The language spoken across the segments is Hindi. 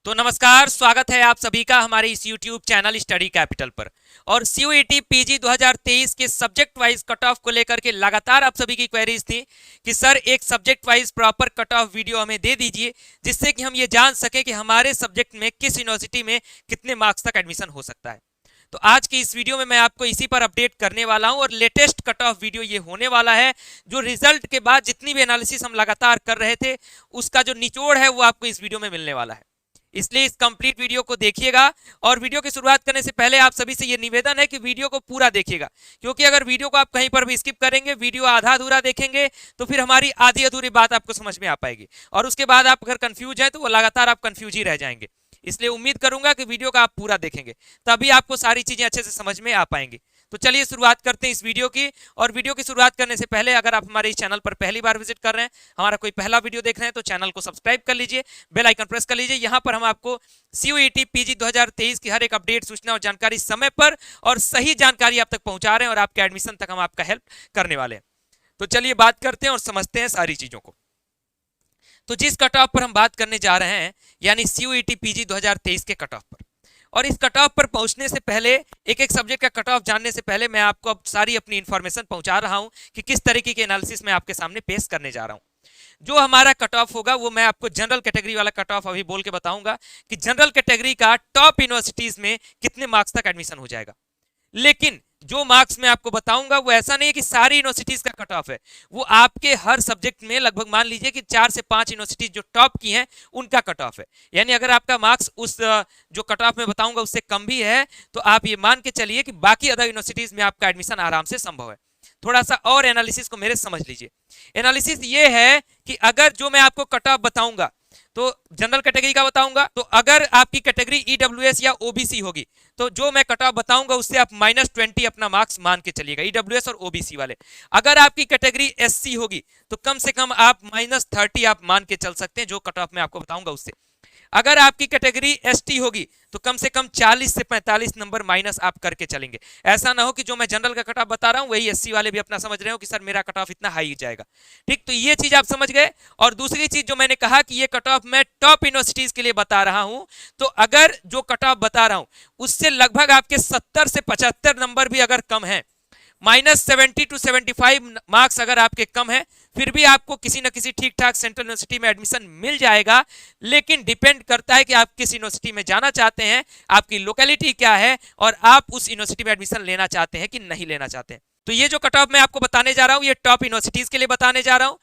तो नमस्कार, स्वागत है आप सभी का हमारे इस YouTube चैनल स्टडी कैपिटल पर। और CUET पीजी 2023 के सब्जेक्ट वाइज कट ऑफ को लेकर के लगातार आप सभी की क्वेरीज थी कि सर एक subject wise proper cut off video हमें दे दीजिए, जिससे कि हम ये जान सकें कि हमारे सब्जेक्ट में किस यूनिवर्सिटी में कितने मार्क्स तक एडमिशन हो सकता है। तो आज की इस वीडियो में मैं आपको इसी पर अपडेट करने वाला हूं और लेटेस्ट कट ऑफ वीडियो ये होने वाला है, जो रिजल्ट के बाद जितनी भी एनालिसिस हम लगातार कर रहे थे उसका जो निचोड़ है वो आपको इस वीडियो में मिलने वाला है। इसलिए इस कंप्लीट वीडियो को देखिएगा। और वीडियो की शुरुआत करने से पहले आप सभी से ये निवेदन है कि वीडियो को पूरा देखिएगा, क्योंकि अगर वीडियो को आप कहीं पर भी स्किप करेंगे, वीडियो आधा अधूरा देखेंगे, तो फिर हमारी आधी अधूरी बात आपको समझ में आ पाएगी और उसके बाद आप अगर कंफ्यूज हैं तो वो लगातार आप कंफ्यूज ही रह जाएंगे। इसलिए उम्मीद करूंगा कि वीडियो का आप पूरा देखेंगे, तभी आपको सारी चीजें अच्छे से समझ में आ पाएंगी। तो चलिए शुरुआत करते हैं इस वीडियो की। और वीडियो की शुरुआत करने से पहले अगर आप हमारे इस चैनल पर पहली बार विजिट कर रहे हैं, हमारा कोई पहला वीडियो देख रहे हैं, तो चैनल को सब्सक्राइब कर लीजिए, बेल आइकन प्रेस कर लीजिए। यहाँ पर हम आपको CUET पीजी 2023 की हर एक अपडेट, सूचना और जानकारी समय पर और सही जानकारी आप तक पहुंचा रहे हैं और आपके एडमिशन तक हम आपका हेल्प करने वाले हैं। तो चलिए बात करते हैं और समझते हैं सारी चीजों को। तो जिस कट ऑफ पर हम बात करने जा रहे हैं, यानी CUET पीजी 2023 के कट ऑफ पर, और इस कट ऑफ पर पहुंचने से पहले, एक एक सब्जेक्ट का कट ऑफ जानने से पहले, मैं आपको अब सारी अपनी इंफॉर्मेशन पहुंचा रहा हूं कि किस तरीके के एनालिसिस मैं आपके सामने पेश करने जा रहा हूं। जो हमारा कट ऑफ होगा वो मैं आपको जनरल कैटेगरी वाला कट ऑफ अभी बोल के बताऊंगा कि जनरल कैटेगरी का टॉप यूनिवर्सिटीज में कितने मार्क्स तक एडमिशन हो जाएगा। लेकिन जो मार्क्स मैं आपको बताऊंगा वो ऐसा नहीं है कि सारी यूनिवर्सिटीज का कट ऑफ है, वो आपके हर सब्जेक्ट में लगभग मान लीजिए कि 4 से 5 यूनिवर्सिटीज जो टॉप की हैं उनका कट ऑफ है। यानी अगर आपका मार्क्स उस जो कट ऑफ में बताऊंगा उससे कम भी है, तो आप ये मान के चलिए कि बाकी अदर यूनिवर्सिटीज में आपका एडमिशन आराम से संभव है। थोड़ा सा और एनालिसिस को मेरे समझ लीजिए। एनालिसिस ये है कि अगर जो मैं आपको कट ऑफ बताऊंगा, तो जनरल कैटेगरी का बताऊंगा, तो अगर आपकी कैटेगरी EWS या OBC होगी, तो जो मैं कट ऑफ बताऊंगा उससे आप -20 अपना मार्क्स मान के चलिएगा, EWS और OBC वाले। अगर आपकी कैटेगरी SC होगी तो कम से कम आप -30 आप मान के चल सकते हैं, जो कट ऑफ मैं आपको बताऊंगा उससे। अगर आपकी कैटेगरी ST होगी तो कम से कम 40 से 45 नंबर माइनस आप करके चलेंगे। ऐसा ना हो कि जो मैं जनरल का कट ऑफ बता रहा हूं वही SC वाले भी अपना समझ रहे हो कि सर मेरा कट ऑफ इतना हाई जाएगा। ठीक, तो ये चीज आप समझ गए। और दूसरी चीज जो मैंने कहा कि ये कट ऑफ मैं टॉप यूनिवर्सिटीज के लिए बता रहा हूं, तो अगर जो कट ऑफ बता रहा हूं उससे लगभग आपके 70 से 75 नंबर भी अगर कम है, -70 to 75 मार्क्स अगर आपके कम है, फिर भी आपको किसी न किसी ठीक ठाक सेंट्रल यूनिवर्सिटी में एडमिशन मिल जाएगा। लेकिन डिपेंड करता है कि आप किस यूनिवर्सिटी में जाना चाहते हैं, आपकी लोकेलिटी क्या है और आप उस यूनिवर्सिटी में एडमिशन लेना चाहते हैं कि नहीं लेना चाहते हैं। तो ये जो कट ऑफ मैं आपको बताने जा रहा हूं, ये टॉप यूनिवर्सिटीज के लिए बताने जा रहा हूं।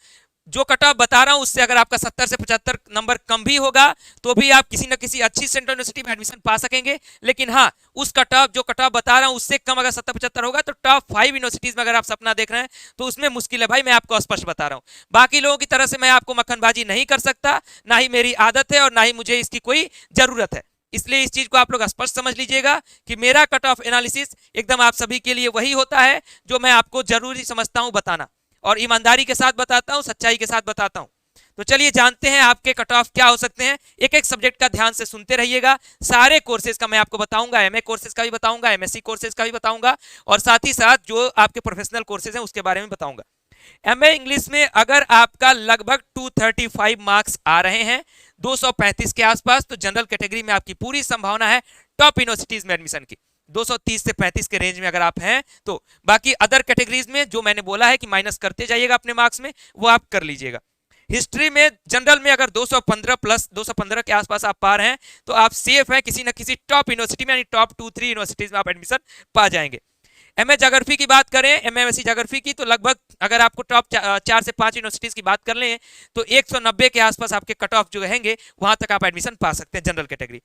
जो कट ऑफ बता रहा हूं उससे अगर आपका 70 से 75 नंबर कम भी होगा तो भी आप किसी न किसी अच्छी सेंट्रल यूनिवर्सिटी में एडमिशन पा सकेंगे। लेकिन हाँ, उस कट ऑफ जो कट ऑफ बता रहा हूं उससे कम अगर 70-75 होगा तो टॉप 5 यूनिवर्सिटीज में अगर आप सपना देख रहे हैं तो उसमें मुश्किल है भाई, मैं आपको स्पष्ट बता रहा हूं। बाकी लोगों की तरह से मैं आपको मक्खनबाजी नहीं कर सकता, ना ही मेरी आदत है और ना ही मुझे इसकी कोई जरूरत है। इसलिए इस चीज को आप लोग स्पष्ट समझ लीजिएगा कि मेरा कट ऑफ एनालिसिस एकदम आप सभी के लिए वही होता है जो मैं आपको जरूरी समझता हूं बताना, और ईमानदारी के साथ बताता हूं, सच्चाई के साथ बताता हूं। तो चलिए जानते हैं आपके कट ऑफ क्या हो सकते हैं। एक एक सब्जेक्ट का ध्यान से सुनते रहिएगा। सारे कोर्सेज का मैं आपको बताऊंगा, MA कोर्सेज का भी बताऊंगा, MSc कोर्सेज का भी बताऊंगा, और साथ ही साथ जो आपके प्रोफेशनल कोर्सेज हैं उसके बारे में बताऊंगा। MA इंग्लिश में अगर आपका लगभग 235 मार्क्स आ रहे हैं, 235 के आसपास, तो जनरल कैटेगरी में आपकी पूरी संभावना है टॉप यूनिवर्सिटीज में एडमिशन की। 230 से 35 के रेंज में अगर आप हैं तो। बाकी अदर कैटेगरीज में जो मैंने बोला है कि माइनस करते जाइएगा अपने मार्क्स में, वो आप कर लीजिएगा। हिस्ट्री में जनरल में अगर 215 प्लस 215 के आसपास आप पा रहे हैं तो आप सेफ हैं, किसी न किसी टॉप यूनिवर्सिटी में, यानी टॉप 2-3 यूनिवर्सिटीज में आप एडमिशन पा जाएंगे। MA ज्योग्राफी की बात करें, MA ज्योग्राफी की, तो लगभग अगर आपको टॉप 4 से 5 यूनिवर्सिटीज की बात कर लें तो 190 के आसपास आपके कट ऑफ जो रहेंगे वहां तक आप एडमिशन पा सकते हैं जनरल कैटेगरी।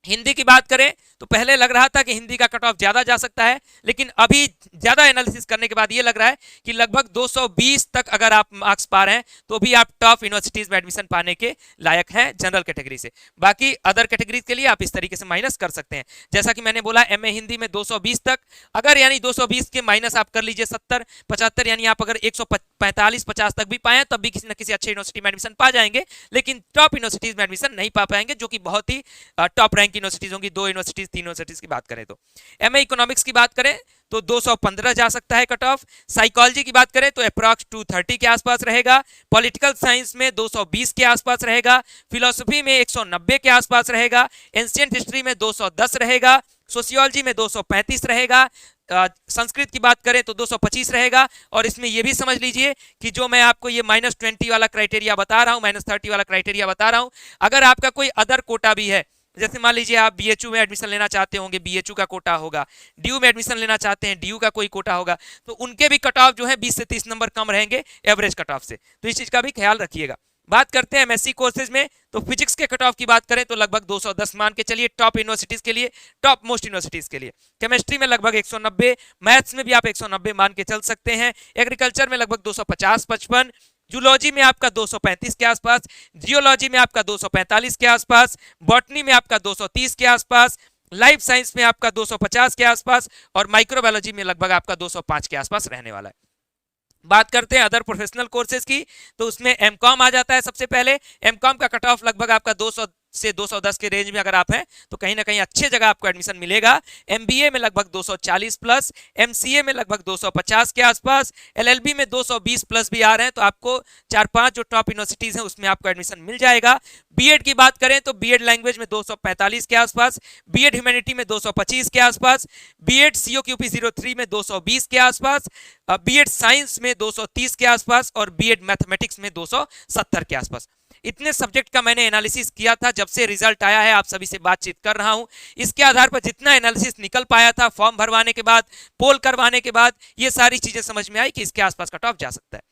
हिंदी की बात करें तो पहले लग रहा था कि हिंदी का कट ऑफ ज्यादा जा सकता है, लेकिन अभी ज्यादा एनालिसिस करने के बाद ये लग रहा है कि लगभग 220 तक अगर आप मार्क्स पा रहे हैं तो भी आप टॉप यूनिवर्सिटीज में एडमिशन पाने के लायक हैं जनरल कैटेगरी से। बाकी अदर कैटेगरीज के लिए आप इस तरीके से माइनस कर सकते हैं। जैसा कि मैंने बोला, MA हिंदी में 220 तक, अगर यानी 220 के माइनस आप कर लीजिए 70-75, यानी आप अगर 145-50 तक भी पाए तब भी किसी न किसी अच्छे यूनिवर्सिटी में एडमिशन पा जाएंगे, लेकिन टॉप यूनिवर्सिटीज में एडमिशन नहीं पा पाएंगे, जो कि बहुत ही टॉप रैंक यूनिवर्सिटीज होंगी। 2 यूनिवर्सिटीज 3 यूनिवर्सिटीज की बात करें तो MA इकोनॉमिक्स की बात करें तो 215 जा सकता है कट ऑफ। साइकोलॉजी की बात करें तो अप्रॉक्स 230 के आसपास रहेगा। पॉलिटिकल साइंस में 220 के आसपास रहेगा। फिलोसफी में 190 के आसपास रहेगा। एंशिएंट हिस्ट्री में 210 रहेगा। सोशियोलॉजी में 235 रहेगा। संस्कृत की बात करें तो 225 रहेगा। और इसमें यह भी समझ लीजिए कि जो मैं आपको ये -20 वाला क्राइटेरिया बता रहा हूं, -30 वाला क्राइटेरिया बता रहा हूं, अगर आपका कोई अदर कोटा भी है, जैसे मान लीजिए आप बीएचयू में एडमिशन लेना चाहते होंगे, बीएचयू का कोटा होगा, डीयू में एडमिशन लेना चाहते हैं, डीयू का कोई कोटा होगा, तो उनके भी कट ऑफ जो है 20 से 30 नंबर कम रहेंगे एवरेज कट ऑफ से। तो इस चीज का भी ख्याल रखिएगा। बात करते हैं एमएससी कोर्सेज में, तो फिजिक्स के कट ऑफ की बात करें तो लगभग 210 मान के चलिए टॉप यूनिवर्सिटीज के लिए, टॉप मोस्ट यूनिवर्सिटीज के लिए। केमिस्ट्री में लगभग 190, मैथ्स में भी आप 190 मान के चल सकते हैं। एग्रीकल्चर में लगभग 250-55, जूलॉजी में आपका 235 के आसपास, जियोलॉजी में आपका 245 के आसपास, बॉटनी में आपका 230 के आसपास, लाइफ साइंस में आपका 250 के आसपास, और माइक्रोबायोलॉजी में लगभग आपका 205 के आसपास रहने वाला है। बात करते हैं अदर प्रोफेशनल कोर्सेज की, तो उसमें एमकॉम आ जाता है सबसे पहले। एमकॉम का कट ऑफ लगभग आपका 200 से 210 के रेंज में अगर आप हैं तो कहीं ना कहीं अच्छे जगह आपको एडमिशन मिलेगा। एमबीए में लगभग 240 प्लस, एमसीए में लगभग 250 के आसपास, एलएलबी में 220 प्लस भी आ रहे हैं, तो आपको 4-5 जो टॉप यूनिवर्सिटीज हैं उसमें आपको एडमिशन मिल जाएगा। बीएड की बात करें तो बीएड लैंग्वेज में 245 के आसपास, बीएड ह्यूमैनिटी में 225 के आसपास, बीएड सीओक्यूपी 03 में 220 के आसपास, बीएड साइंस में 230 के आसपास, और बीएड मैथमेटिक्स में 270 के आसपास। इतने सब्जेक्ट का मैंने एनालिसिस किया था, जब से रिजल्ट आया है आप सभी से बातचीत कर रहा हूं। इसके आधार पर जितना एनालिसिस निकल पाया था, फॉर्म भरवाने के बाद, पोल करवाने के बाद, ये सारी चीजें समझ में आई कि इसके आसपास कट ऑफ जा सकता है।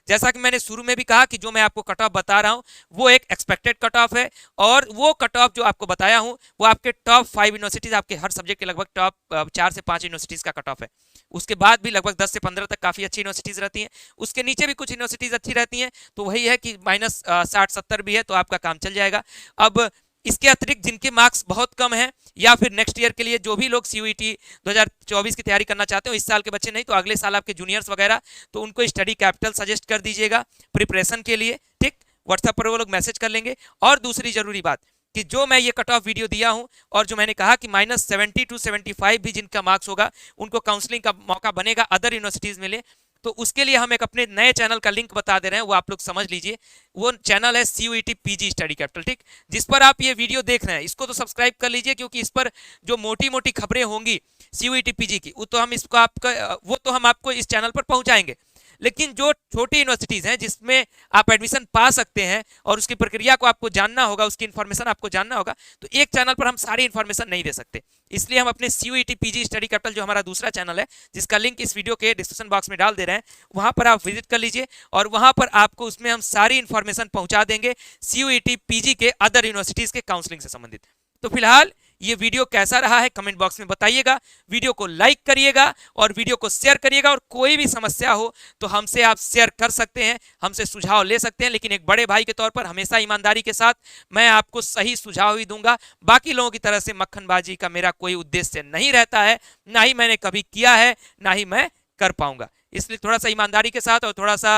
जैसा कि मैंने शुरू में भी कहा कि जो मैं आपको कट ऑफ बता रहा हूं वो एक एक्सपेक्टेड कट ऑफ है, और वो कट ऑफ जो आपको बताया हूं वो आपके टॉप 5 यूनिवर्सिटीज, आपके हर सब्जेक्ट के लगभग टॉप 4 से 5 यूनिवर्सिटीज का कट ऑफ है। उसके बाद भी लगभग 10 से 15 तक काफी अच्छी यूनिवर्सिटीज रहती हैं, उसके नीचे भी कुछ यूनिवर्सिटीज अच्छी रहती हैं। तो वही है कि -60-70 भी है तो आपका काम चल जाएगा। अब इसके अतिरिक्त जिनके मार्क्स बहुत कम हैं, या फिर नेक्स्ट ईयर के लिए जो भी लोग सीयूईटी 2024 की तैयारी करना चाहते हो, इस साल के बच्चे नहीं तो अगले साल आपके जूनियर्स वगैरह, तो उनको स्टडी कैपिटल सजेस्ट कर दीजिएगा प्रिपरेशन के लिए, ठीक। व्हाट्सएप पर वो लोग मैसेज कर लेंगे। और दूसरी जरूरी बात कि जो मैं ये कट ऑफ वीडियो दिया हूं, और जो मैंने कहा कि -70 to 75 भी जिनका मार्क्स होगा उनको काउंसलिंग का मौका बनेगा अदर यूनिवर्सिटीज में ले, तो उसके लिए हम एक अपने नए चैनल का लिंक बता दे रहे हैं, वो आप लोग समझ लीजिए। वो चैनल है सीयूईटी पीजी स्टडी कैपिटल, ठीक, जिस पर आप ये वीडियो देख रहे हैं इसको तो सब्सक्राइब कर लीजिए, क्योंकि इस पर जो मोटी मोटी खबरें होंगी सीयूईटी पीजी की वो तो हम आपको इस चैनल पर पहुंचाएंगे। लेकिन जो छोटी यूनिवर्सिटीज हैं जिसमें आप एडमिशन पा सकते हैं और उसकी प्रक्रिया को आपको जानना होगा, उसकी इन्फॉर्मेशन आपको जानना होगा, तो एक चैनल पर हम सारी इन्फॉर्मेशन नहीं दे सकते। इसलिए हम अपने सीयूईटी पीजी स्टडी कैपिटल, जो हमारा दूसरा चैनल है जिसका लिंक इस वीडियो के डिस्क्रिप्शन बॉक्स में डाल दे रहे हैं, वहां पर आप विजिट कर लीजिए, और वहां पर आपको उसमें हम सारी इन्फॉर्मेशन पहुंचा देंगे सीयूईटी पीजी के अदर यूनिवर्सिटीज के काउंसलिंग से संबंधित। तो फिलहाल ये वीडियो कैसा रहा है कमेंट बॉक्स में बताइएगा, वीडियो को लाइक करिएगा और वीडियो को शेयर करिएगा, और कोई भी समस्या हो तो हमसे आप शेयर कर सकते हैं, हमसे सुझाव ले सकते हैं, लेकिन एक बड़े भाई के तौर पर हमेशा ईमानदारी के साथ मैं आपको सही सुझाव ही दूंगा। बाकी लोगों की तरह से मक्खनबाजी का मेरा कोई उद्देश्य नहीं रहता है, ना ही मैंने कभी किया है, ना ही मैं कर पाऊंगा। इसलिए थोड़ा सा ईमानदारी के साथ और थोड़ा सा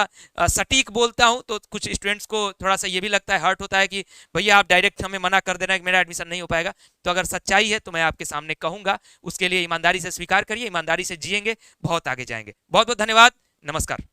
सटीक बोलता हूं, तो कुछ स्टूडेंट्स को थोड़ा सा ये भी लगता है, हर्ट होता है कि भैया आप डायरेक्ट हमें मना कर देना कि मेरा एडमिशन नहीं हो पाएगा। तो अगर सच्चाई है तो मैं आपके सामने कहूंगा, उसके लिए ईमानदारी से स्वीकार करिए, ईमानदारी से जिएंगे, बहुत आगे जाएंगे। बहुत बहुत धन्यवाद, नमस्कार।